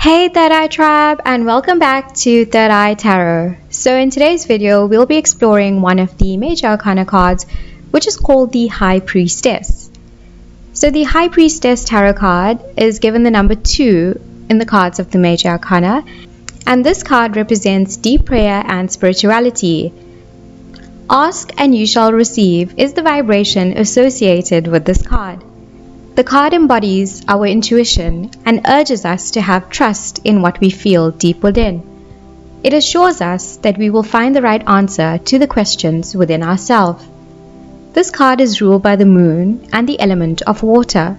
Hey Third Eye Tribe, and welcome back to Third Eye Tarot. So in today's video, we'll be exploring one of the major arcana cards, which is called the High Priestess. So the High Priestess tarot card is given the number 2 in the cards of the major arcana, and this card represents deep prayer and spirituality. Ask and you shall receive is the vibration associated with this card. The card embodies our intuition and urges us to have trust in what we feel deep within. It assures us that we will find the right answer to the questions within ourselves. This card is ruled by the moon and the element of water.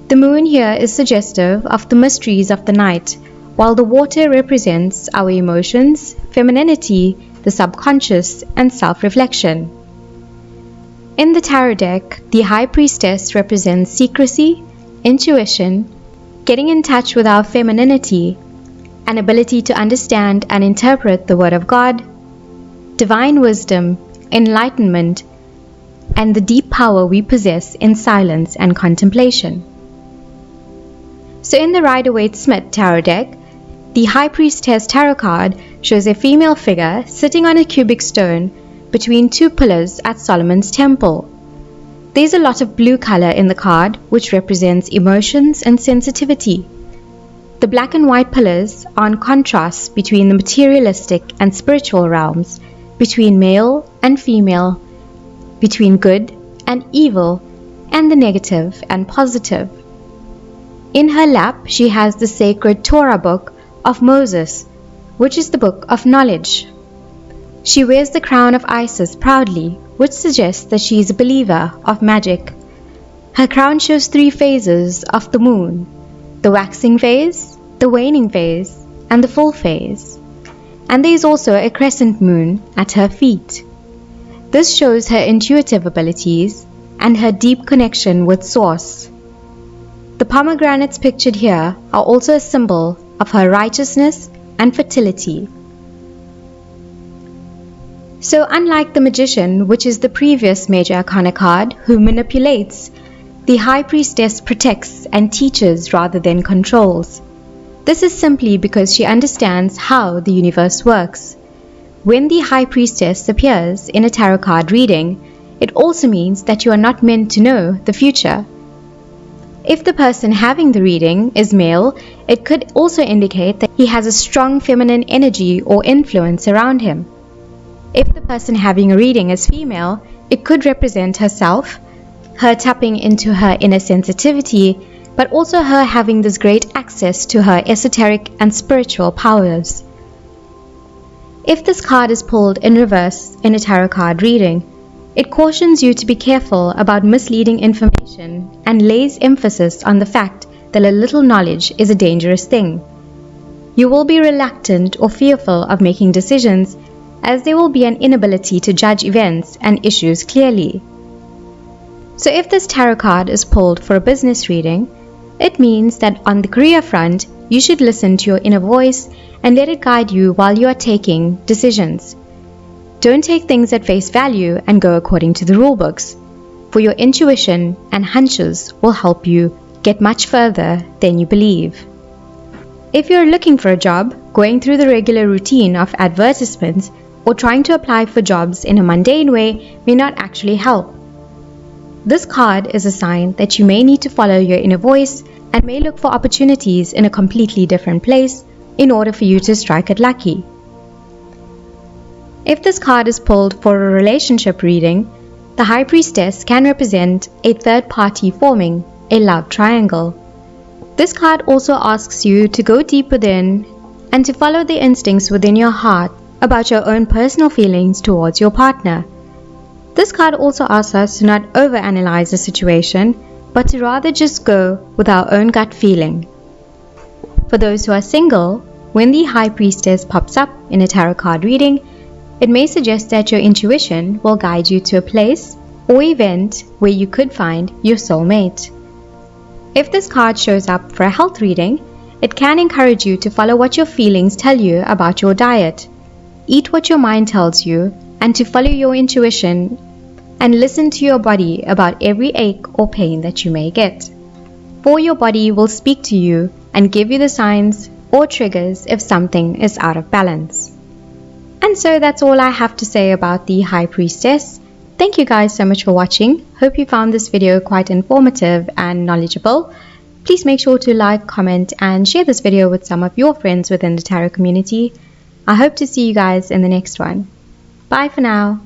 The moon here is suggestive of the mysteries of the night, while the water represents our emotions, femininity, the subconscious, and self-reflection. In the tarot deck, the High Priestess represents secrecy, intuition, getting in touch with our femininity, an ability to understand and interpret the Word of God, divine wisdom, enlightenment, and the deep power we possess in silence and contemplation. So in the Rider-Waite-Smith tarot deck, the High Priestess tarot card shows a female figure sitting on a cubic stone between two pillars at Solomon's temple. There's a lot of blue color in the card, which represents emotions and sensitivity. The black and white pillars are in contrast between the materialistic and spiritual realms, between male and female, between good and evil, and the negative and positive. In her lap, she has the sacred Torah book of Moses, which is the book of knowledge. She wears the crown of Isis proudly, which suggests that she is a believer of magic. Her crown shows 3 phases of the moon: the waxing phase, the waning phase, and the full phase. And there is also a crescent moon at her feet. This shows her intuitive abilities and her deep connection with Source. The pomegranates pictured here are also a symbol of her righteousness and fertility. So unlike the Magician, which is the previous major arcana card, who manipulates, the High Priestess protects and teaches rather than controls. This is simply because she understands how the universe works. When the High Priestess appears in a tarot card reading, it also means that you are not meant to know the future. If the person having the reading is male, it could also indicate that he has a strong feminine energy or influence around him. If the person having a reading is female, it could represent herself, her tapping into her inner sensitivity, but also her having this great access to her esoteric and spiritual powers. If this card is pulled in reverse in a tarot card reading, it cautions you to be careful about misleading information and lays emphasis on the fact that a little knowledge is a dangerous thing. You will be reluctant or fearful of making decisions, as there will be an inability to judge events and issues clearly. So if this tarot card is pulled for a business reading, it means that on the career front, you should listen to your inner voice and let it guide you while you are taking decisions. Don't take things at face value and go according to the rule books, for your intuition and hunches will help you get much further than you believe. If you're looking for a job, going through the regular routine of advertisements or trying to apply for jobs in a mundane way may not actually help. This card is a sign that you may need to follow your inner voice and may look for opportunities in a completely different place in order for you to strike it lucky. If this card is pulled for a relationship reading, the High Priestess can represent a third party forming a love triangle. This card also asks you to go deep within and to follow the instincts within your heart about your own personal feelings towards your partner. This card also asks us to not overanalyze the situation, but to rather just go with our own gut feeling. For those who are single, when the High Priestess pops up in a tarot card reading, it may suggest that your intuition will guide you to a place or event where you could find your soulmate. If this card shows up for a health reading, it can encourage you to follow what your feelings tell you about your diet. Eat what your mind tells you, and to follow your intuition and listen to your body about every ache or pain that you may get. For your body will speak to you and give you the signs or triggers if something is out of balance. And so that's all I have to say about the High Priestess. Thank you guys so much for watching. Hope you found this video quite informative and knowledgeable. Please make sure to like, comment, and share this video with some of your friends within the tarot community. I hope to see you guys in the next one. Bye for now.